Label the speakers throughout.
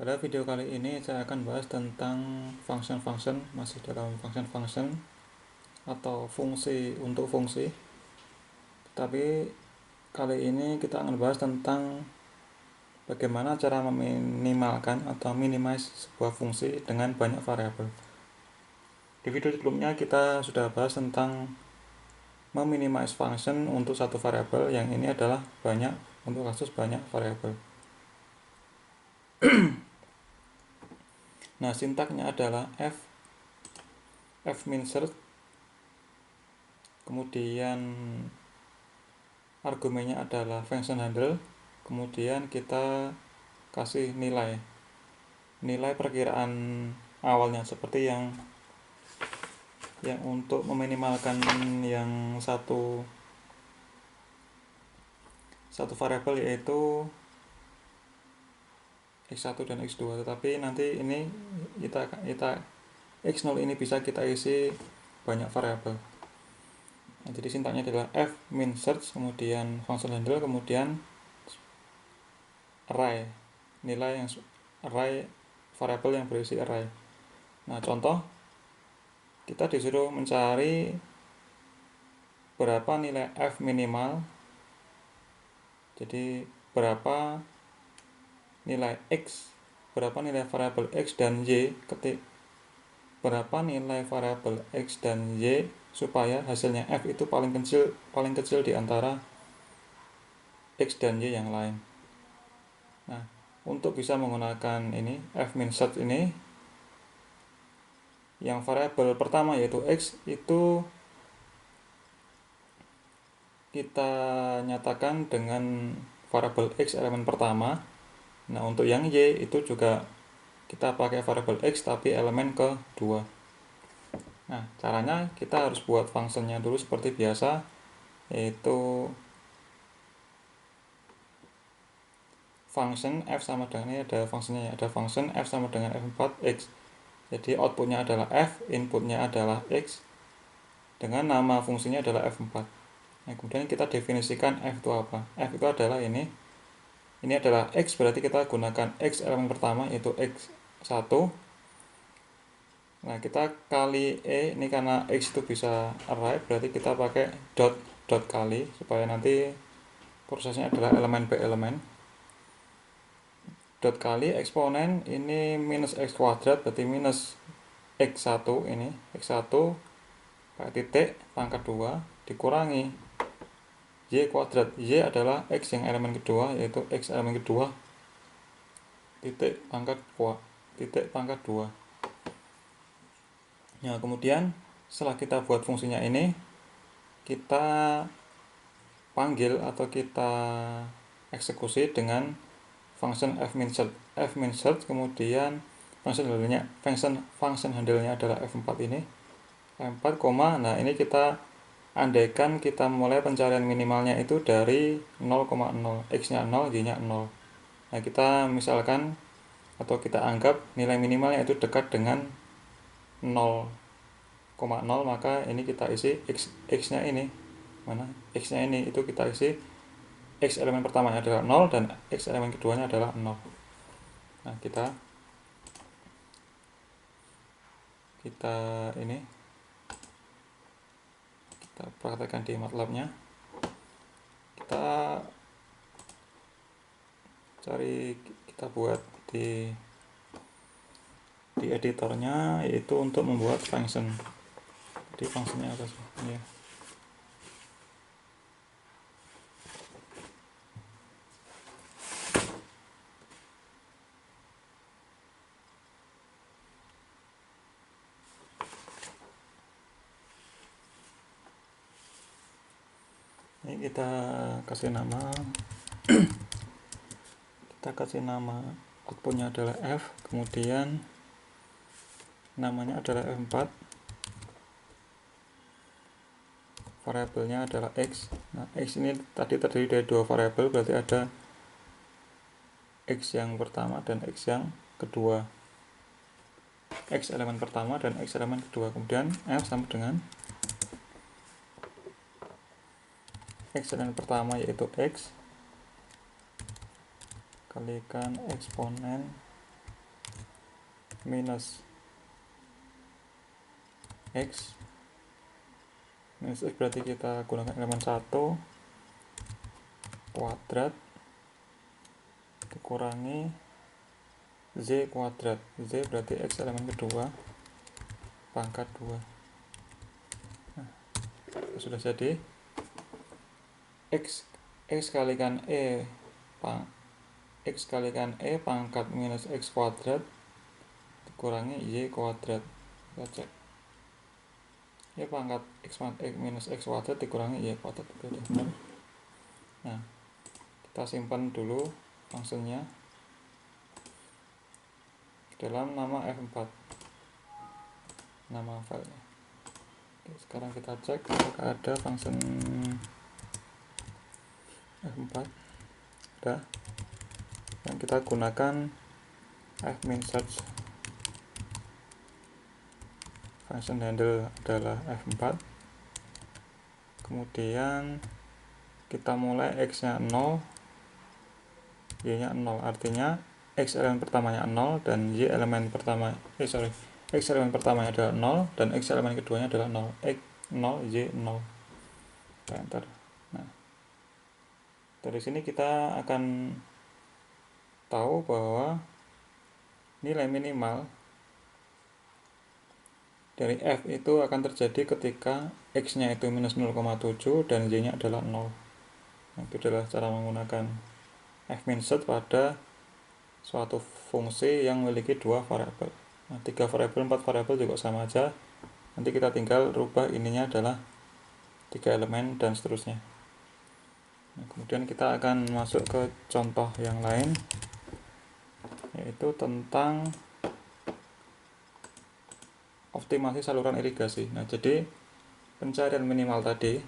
Speaker 1: Pada video kali ini saya akan bahas tentang function-function, masih dalam function-function atau fungsi untuk fungsi. Tapi kali ini kita akan bahas tentang bagaimana cara meminimalkan atau minimize sebuah fungsi dengan banyak variabel. Di video sebelumnya kita sudah bahas tentang meminimize function untuk satu variabel, yang ini adalah banyak, untuk kasus banyak variabel. Nah, sintaknya adalah f-min search, kemudian argumennya adalah function handle, kemudian kita kasih nilai perkiraan awalnya, seperti yang untuk meminimalkan yang satu variabel, yaitu x1 dan x2. Tetapi nanti ini kita x0 ini bisa kita isi banyak variabel. Nah, jadi sintaknya adalah f-min search, kemudian function handle, kemudian array, array variabel yang berisi array. Nah, contoh, kita disuruh mencari berapa nilai f minimal, jadi berapa nilai variabel x dan y, berapa nilai variabel x dan y supaya hasilnya f itu paling kecil di antara x dan y yang lain. Nah, untuk bisa menggunakan ini f-min search ini, yang variabel pertama yaitu x itu kita nyatakan dengan variabel x elemen pertama. Nah, untuk yang y itu juga kita pakai variabel x tapi elemen kedua. Nah, caranya kita harus buat fungsinya dulu seperti biasa, yaitu function f sama dengan, ini ada fungsinya, ada function f sama dengan f4x. Jadi outputnya adalah f, inputnya adalah x, dengan nama fungsinya adalah f4. Nah, kemudian kita definisikan f itu apa. F itu adalah ini adalah x, berarti kita gunakan x elemen pertama yaitu x1. Nah, kita kali e, ini karena x itu bisa array, berarti kita pakai dot kali supaya nanti prosesnya adalah elemen per elemen. Dot kali eksponen ini minus x kuadrat, berarti minus x1, ini x1 pakai titik pangkat 2 dikurangi y kuadrat. Y adalah x yang elemen kedua, yaitu x elemen kedua titik pangkat 2. Nah, kemudian setelah kita buat fungsinya ini, kita panggil atau kita eksekusi dengan function f-min search, kemudian function handle-nya adalah f4 ini. F4, nah ini kita andaikan kita mulai pencarian minimalnya itu dari 0,0, x-nya 0, y-nya 0. Nah, kita misalkan atau kita anggap nilai minimalnya itu dekat dengan 0,0, maka ini kita isi x-nya ini. Mana? X-nya ini itu kita isi x elemen pertamanya adalah 0 dan x elemen keduanya adalah 0. Nah, kita praktekkan di MATLAB-nya. Kita buat di editornya, yaitu untuk membuat function. Jadi fungsinya apa sih? Ya. Ini kita kasih nama outputnya adalah f, kemudian namanya adalah f4, variabelnya adalah x. Nah, x ini tadi terdiri dari dua variabel, berarti ada x yang pertama dan x yang kedua, x elemen pertama dan x elemen kedua. Kemudian f sama dengan x elemen pertama yaitu x kalikan eksponen minus X. Minus X berarti kita gunakan elemen 1 kuadrat dikurangi Z kuadrat. Z berarti X elemen kedua pangkat 2. Nah, sudah jadi X kalikan X kalikan pangkat minus X kuadrat dikurangi Y kuadrat. Kita cek. Y pangkat X minus X kuadrat dikurangi Y kuadrat. Nah, kita simpan dulu fungsinya dalam nama F4, nama filenya. Oke, sekarang kita cek apakah ada function F4. Ada. Dan kita gunakan fminsearch. Function handle adalah F4. Kemudian kita mulai X nya 0, Y nya 0, artinya X elemen pertamanya 0 dan Y elemen pertama X elemen pertamanya adalah 0 dan X elemen keduanya adalah 0. X 0, Y 0. Kita enter. Nah, dari sini kita akan tahu bahwa nilai minimal dari F itu akan terjadi ketika X nya itu minus 0,7 dan Y nya adalah 0. Nah, itu adalah cara menggunakan fminsearch pada suatu fungsi yang memiliki 2 variabel. Nah, 3 variabel, 4 variabel juga sama aja. Nanti kita tinggal rubah ininya adalah 3 elemen dan seterusnya. Nah, kemudian kita akan masuk ke contoh yang lain, yaitu tentang optimasi saluran irigasi. Nah, jadi pencarian minimal tadi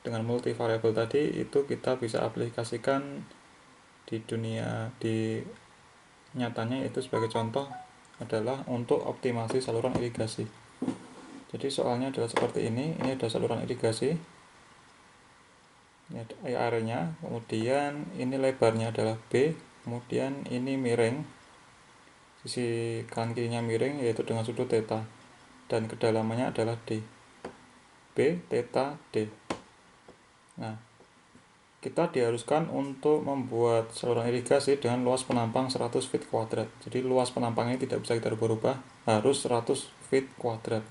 Speaker 1: dengan multivariabel tadi itu kita bisa aplikasikan di nyatanya, itu sebagai contoh adalah untuk optimasi saluran irigasi. Jadi soalnya adalah seperti ini ada saluran irigasi, ini ada areanya, kemudian ini lebarnya adalah B, kemudian ini miring, sisi kanan kirinya miring yaitu dengan sudut theta, dan kedalamannya adalah D, B, theta, D. Nah, kita diharuskan untuk membuat saluran irigasi dengan luas penampang 100 feet kuadrat. Jadi luas penampang ini tidak bisa kita rubah-rubah, harus 100 feet kuadrat.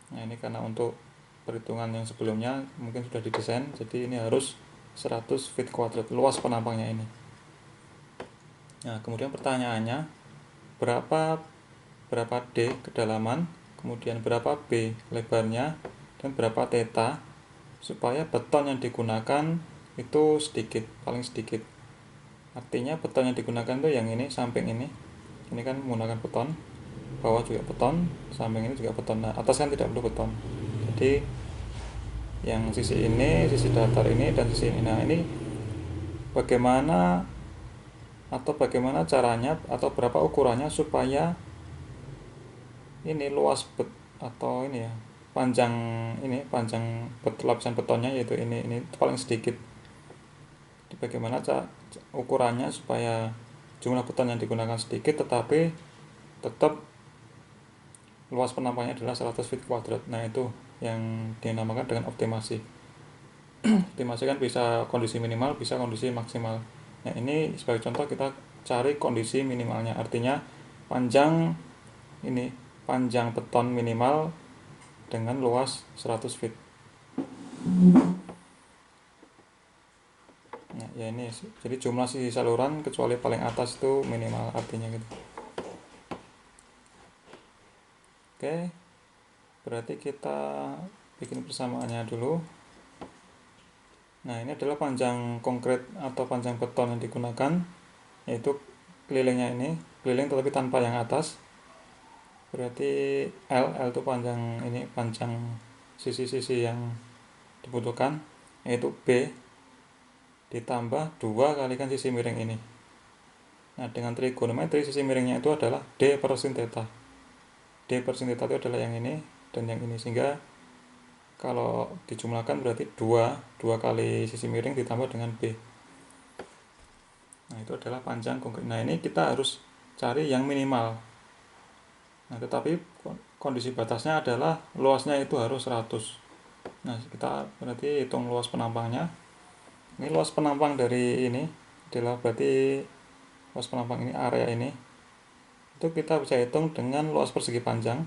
Speaker 1: Nah, ini karena untuk perhitungan yang sebelumnya mungkin sudah didesain, jadi ini harus 100 feet kuadrat luas penampangnya ini. Nah, kemudian pertanyaannya, berapa D kedalaman, kemudian berapa B lebarnya, dan berapa theta, supaya beton yang digunakan itu sedikit, paling sedikit. Artinya beton yang digunakan itu yang ini, samping ini kan menggunakan beton, bawah juga beton, samping ini juga beton. Nah, atas kan tidak perlu beton. Jadi yang sisi ini, sisi datar ini, dan sisi ini. Nah, ini bagaimana caranya atau berapa ukurannya supaya ini luas atau ini ya, panjang lapisan betonnya, yaitu ini paling sedikit. Bagaimana ukurannya supaya jumlah beton yang digunakan sedikit tetapi tetap luas penampangnya adalah 100 feet kuadrat. Nah, itu yang dinamakan dengan optimasi. Optimasi kan bisa kondisi minimal, bisa kondisi maksimal. Nah, ini sebagai contoh kita cari kondisi minimalnya, artinya panjang beton minimal dengan luas 100 feet. Nah, ya ini jadi jumlah sisi saluran kecuali paling atas itu minimal, artinya gitu. Oke, berarti kita bikin persamaannya dulu. Nah, ini adalah panjang konkret atau panjang beton yang digunakan, yaitu kelilingnya ini, keliling tetapi tanpa yang atas. Berarti L itu panjang sisi-sisi yang dibutuhkan, yaitu B ditambah 2 kalikan sisi miring ini. Nah, dengan trigonometri sisi miringnya itu adalah D per sin theta. D per sin theta itu adalah yang ini dan yang ini, sehingga kalau dijumlahkan berarti 2 kali sisi miring ditambah dengan B. Nah, itu adalah panjang konkret. Nah, ini kita harus cari yang minimal. Nah, tetapi kondisi batasnya adalah luasnya itu harus 100. Nah, kita berarti hitung luas penampangnya. Ini luas penampang dari ini adalah berarti luas penampang ini, area ini. Itu kita bisa hitung dengan luas persegi panjang.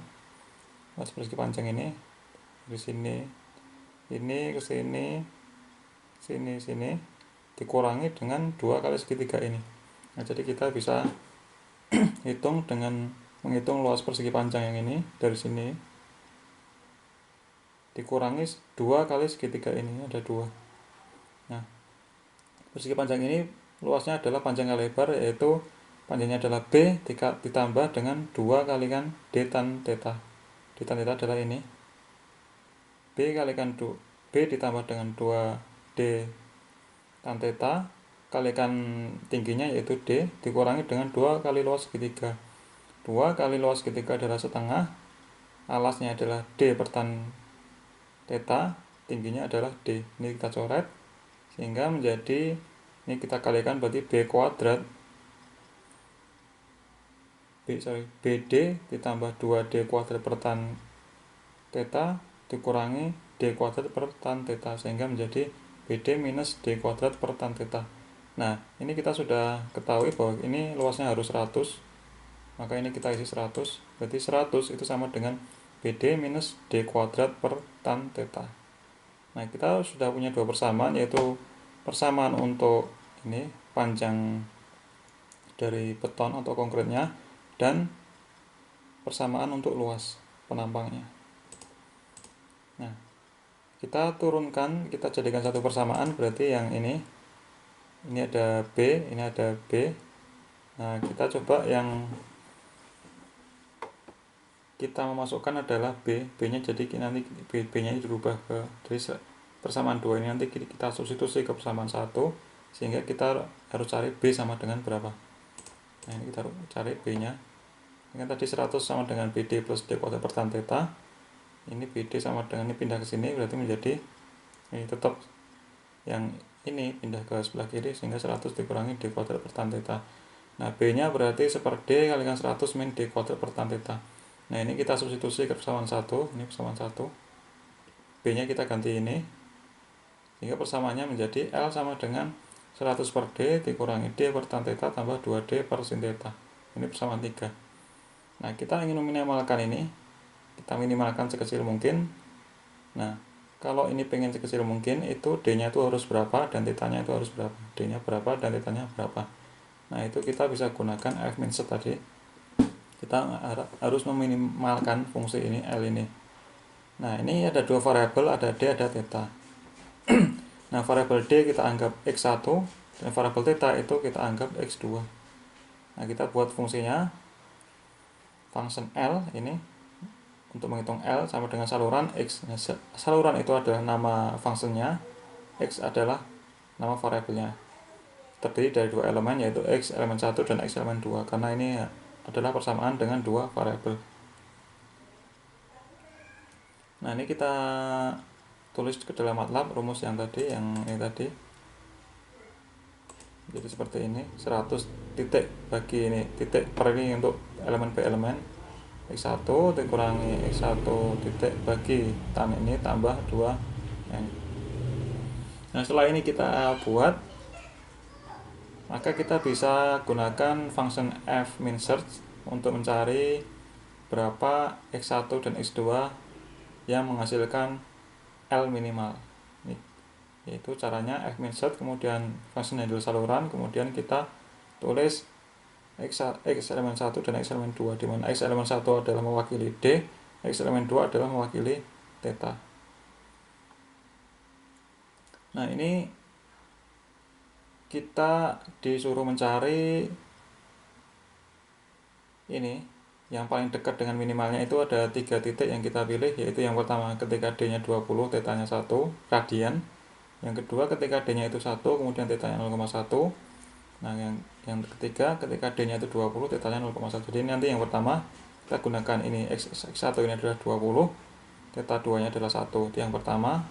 Speaker 1: Luas persegi panjang ini dari sini ini ke sini, sini dikurangi dengan 2 kali segitiga ini. Nah, jadi kita bisa hitung dengan menghitung luas persegi panjang yang ini dari sini dikurangi 2 kali segitiga ini, ada 2. Nah, persegi panjang ini luasnya adalah panjang kali lebar, yaitu panjangnya adalah B ditambah dengan 2 kalikan D tan theta. D tan theta adalah ini. B kalikan B ditambah dengan 2D tan theta kalikan tingginya yaitu D dikurangi dengan 2 kali luas segitiga. 2 kali luas segitiga adalah setengah, alasnya adalah D per tan theta, tingginya adalah D. Ini kita coret sehingga menjadi, ini kita kalikan berarti B kuadrat BD ditambah 2D kuadrat per tan theta dikurangi D kuadrat per tan theta, sehingga menjadi BD minus D kuadrat per tan theta. Nah, ini kita sudah ketahui bahwa ini luasnya harus 100, maka ini kita isi 100, berarti 100 itu sama dengan BD minus D kuadrat per tan theta. Nah, kita sudah punya 2 persamaan, yaitu persamaan untuk ini panjang dari beton atau konkretnya dan persamaan untuk luas penampangnya. Nah, kita turunkan, kita jadikan satu persamaan, berarti yang ini ada B, ini ada B. Nah, kita coba yang kita memasukkan adalah B nya, jadi nanti B nya ini dirubah ke dari persamaan 2 ini, nanti kita substitusi ke persamaan 1, sehingga kita harus cari B sama dengan berapa. Nah, ini kita cari B nya. Ini kan tadi 100 sama dengan BD plus D kuadrat per tan theta. Ini BD sama dengan, ini pindah ke sini, berarti menjadi ini tetap yang ini pindah ke sebelah kiri, sehingga 100 dikurangi D kuadrat per tan theta. Nah, B nya berarti 1/D kalikan 100 min D kuadrat per tan theta. Nah, ini kita substitusi ke persamaan 1, ini persamaan 1. B nya kita ganti ini, sehingga persamaannya menjadi L sama dengan 100/D dikurangi D per tan theta tambah 2D per sin theta. Ini persamaan 3. Nah, kita ingin meminimalkan ini, kita minimalkan sekecil mungkin. Nah, kalau ini pengen sekecil mungkin, itu D-nya itu harus berapa dan theta-nya itu harus berapa. D-nya berapa dan theta-nya berapa. Nah, itu kita bisa gunakan F min set tadi. Kita harus meminimalkan fungsi ini, L ini. Nah, ini ada 2 variabel, ada D, ada theta. Nah, variabel D kita anggap X1 dan variabel theta itu kita anggap X2. Nah, kita buat fungsinya function L ini untuk menghitung L sama dengan saluran X. Nah, saluran itu adalah nama fungsinya, X adalah nama variabelnya. Terdiri dari 2 elemen, yaitu X elemen 1 dan X elemen 2, karena ini adalah persamaan dengan 2 variabel. Nah, ini kita tulis ke dalam MATLAB rumus yang tadi, yang ini tadi. Jadi seperti ini, 100 titik bagi ini titik per ini untuk elemen B elemen, X1 dikurangi X1 titik bagi tan ini tambah 2 N. Nah, setelah ini kita buat, maka kita bisa gunakan function F min search untuk mencari berapa X1 dan X2 yang menghasilkan L minimal. Yaitu caranya F min search, kemudian function handle saluran, kemudian kita tulis X elemen 1 dan X elemen 2, di mana X elemen 1 adalah mewakili D, X elemen 2 adalah mewakili theta. Nah, ini kita disuruh mencari ini yang paling dekat dengan minimalnya. Itu ada 3 titik yang kita pilih, yaitu yang pertama ketika D-nya 20, theta-nya 1 radian. Yang kedua ketika D-nya itu 1, kemudian theta-nya 0,1. Nah, yang ketiga ketika D-nya itu 20, theta-nya 0,1. Jadi nanti yang pertama kita gunakan ini, X1 ini adalah 20, theta 2-nya adalah 1. Itu yang pertama.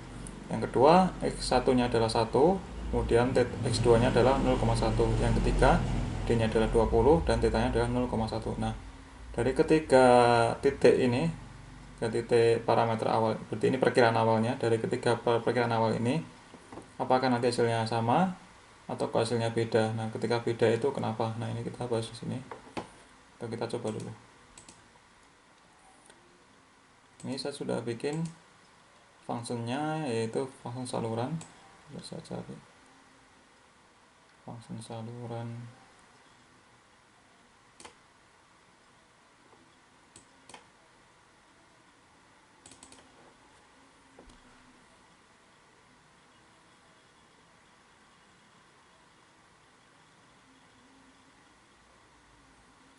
Speaker 1: Yang kedua, X1-nya adalah 1, kemudian X2-nya adalah 0,1. Yang ketiga, D-nya adalah 20 dan theta-nya adalah 0,1. Nah, Dari ketiga titik ini, ke titik parameter awal, berarti ini perkiraan awalnya. Dari ketiga perkiraan awal ini, apakah nanti hasilnya sama atau hasilnya beda? Nah, ketika beda itu kenapa? Nah, ini kita bahas di sini. Atau kita coba dulu. Ini saya sudah bikin fungsinya, yaitu fungsi saluran. Bisa cari fungsi saluran.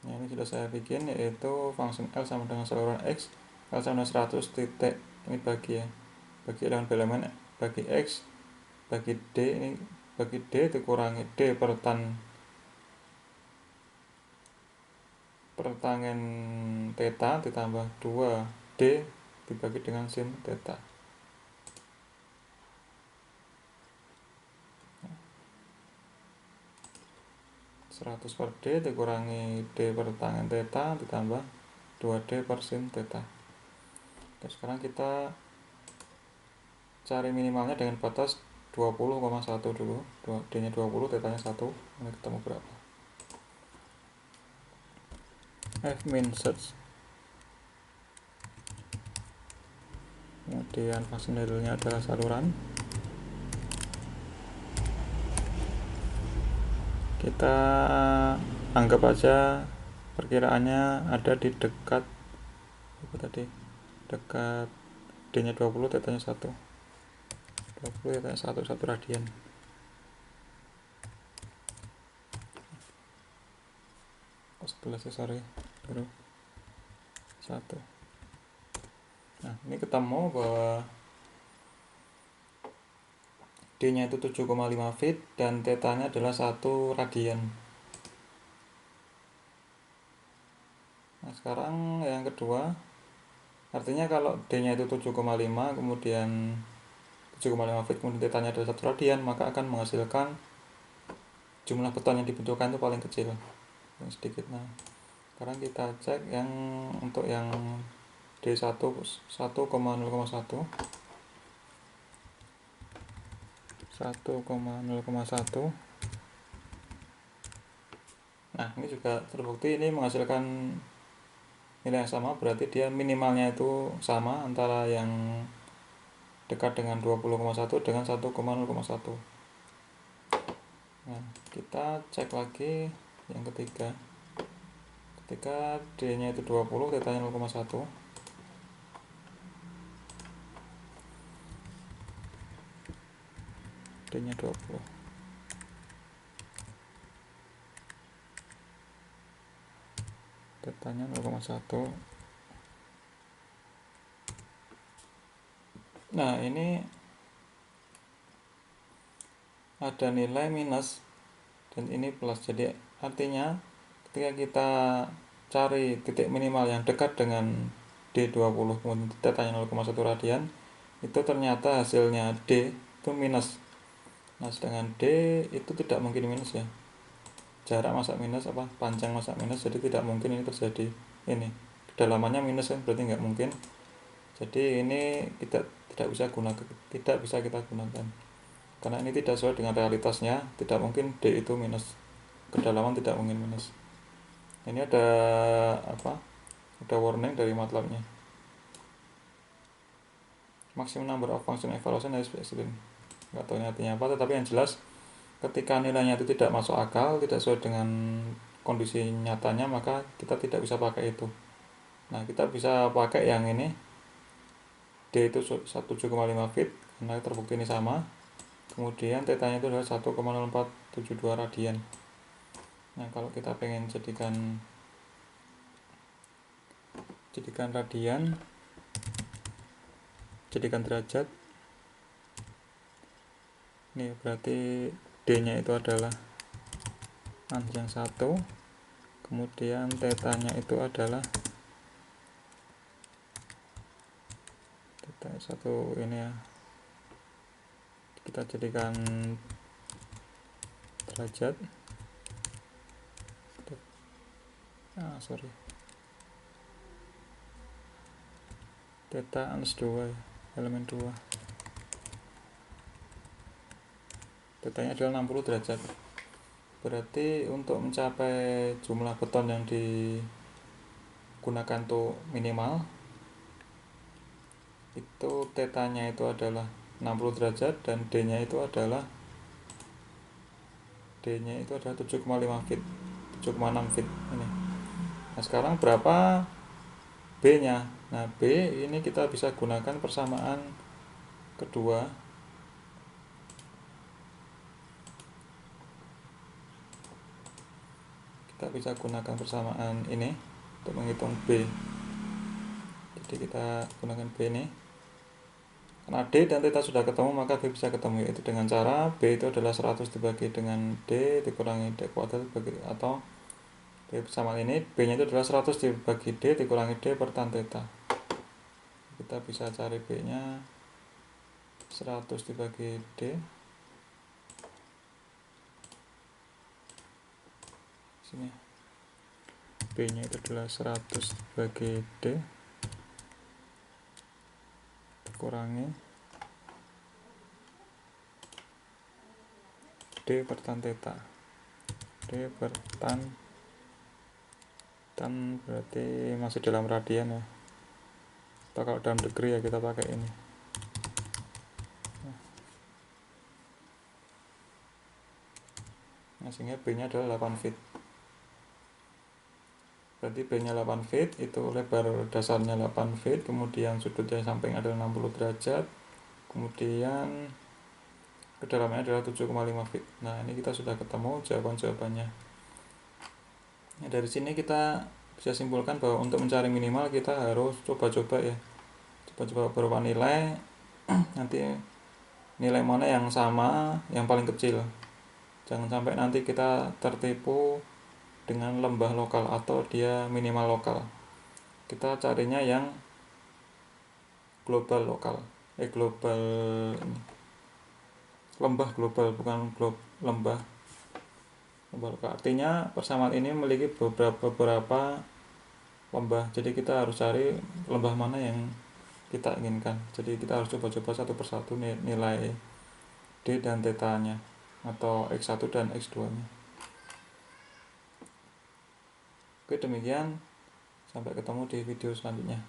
Speaker 1: Nah, ini sudah saya bikin, yaitu fungsi L sama dengan saluran X. L sama dengan 100 titik, ini bagi ya, bagi elemen bagi X, bagi D, ini bagi D dikurangi D per tangen theta ditambah 2D dibagi dengan sin theta. Nah, 100 per D dikurangi D per tangen theta ditambah 2D per sin theta. Oke, sekarang kita cari minimalnya dengan batas 20,1 dulu. D nya 20, theta nya 1. Ini ketemu berapa? F-min search. Kemudian fungsi modelnya adalah saluran. Kita anggap aja perkiraannya ada di dekat apa tadi? Dekat D nya 20, theta nya 1. 20 theta nya 1 radian. Oh, 11 ya, sorry. Baru 1. Nah, ini ketemu bahwa D nya itu 7,5 feet dan theta nya adalah 1 radian. Nah, sekarang yang kedua, artinya kalau D nya itu 7,5 kemudian 7,5 feet kemudian theta nya adalah 1 radian, maka akan menghasilkan jumlah beton yang dibutuhkan itu paling kecil, yang sedikit. Nah, sekarang kita cek yang untuk yang D1 1,0,1 1,0,1. Nah, ini juga terbukti ini menghasilkan nilai yang sama, berarti dia minimalnya itu sama antara yang dekat dengan 20,1 dengan 1,0,1. Nah, kita cek lagi yang ketiga. Ketika D nya itu 20, theta nya 0,1. D nya 20. Theta nya 0,1. Nah, ini ada nilai minus dan ini plus. Jadi artinya ketika kita cari titik minimal yang dekat dengan D20 kemudian theta nya 0,1 radian, itu ternyata hasilnya D itu minus. Nah, sedangkan D itu tidak mungkin minus ya. Jarak masa minus panjang masa minus, jadi tidak mungkin ini terjadi. Ini kedalamannya minus kan, berarti nggak mungkin. Jadi ini tidak bisa kita gunakan karena ini tidak sesuai dengan realitasnya. Tidak mungkin D itu minus, kedalaman tidak mungkin minus. Ini ada warning dari MATLAB-nya. Maximum number of function evaluation has been explained. Nggak tahu ini artinya apa, tetapi yang jelas ketika nilainya itu tidak masuk akal, tidak sesuai dengan kondisi nyatanya, maka kita tidak bisa pakai itu. Nah, kita bisa pakai yang ini, D itu 1,7,5 feet karena terbukti ini sama. Kemudian theta nya itu adalah 1,0472 radian. Nah, kalau kita pengen jadikan radian, jadikan derajat, ini berarti D nya itu adalah yang 1, kemudian theta nya itu adalah theta 1 ini ya, kita jadikan derajat. theta ans 2 ya, elemen 2. Tetanya adalah 60 derajat. Berarti untuk mencapai jumlah beton yang digunakan untuk minimal, itu tetanya itu adalah 60 derajat dan D-nya itu adalah 7,5 feet, 7,6 feet ini. Nah, sekarang berapa B-nya? Nah, B ini kita bisa gunakan persamaan kedua. Kita bisa gunakan persamaan ini untuk menghitung B. Jadi kita gunakan B ini. Karena D dan theta sudah ketemu, maka B bisa ketemu, yaitu dengan cara B itu adalah 100 dibagi dengan D dikurangi D kuadrat atau B persamaan ini, B-nya itu adalah 100 dibagi D dikurangi D per tan theta. Kita bisa cari B-nya 100 dibagi D. Sini. B-nya itu adalah 100 dibagi D dikurangi D per tan theta. D per tan berarti masih dalam radian ya. Atau kalau dalam degree ya kita pakai ini. Nah, sehingga B-nya adalah 8 feet. Berarti B-nya 8 feet, itu lebar dasarnya 8 feet, kemudian sudutnya samping adalah 60 derajat, kemudian kedalamannya adalah 7,5 feet. Nah, ini kita sudah ketemu jawabannya. Nah, dari sini kita bisa simpulkan bahwa untuk mencari minimal kita harus coba-coba ya. Coba-coba beberapa nilai, nanti nilai mana yang sama, yang paling kecil. Jangan sampai nanti kita tertipu dengan lembah lokal atau dia minimal lokal. Kita carinya yang global lokal. Global ini. Lembah global, bukan lembah lokal. Artinya persamaan ini memiliki beberapa lembah. Jadi kita harus cari lembah mana yang kita inginkan. Jadi kita harus coba-coba satu persatu nilai D dan theta-nya atau X1 dan X2-nya. Oke, demikian. Sampai ketemu di video selanjutnya.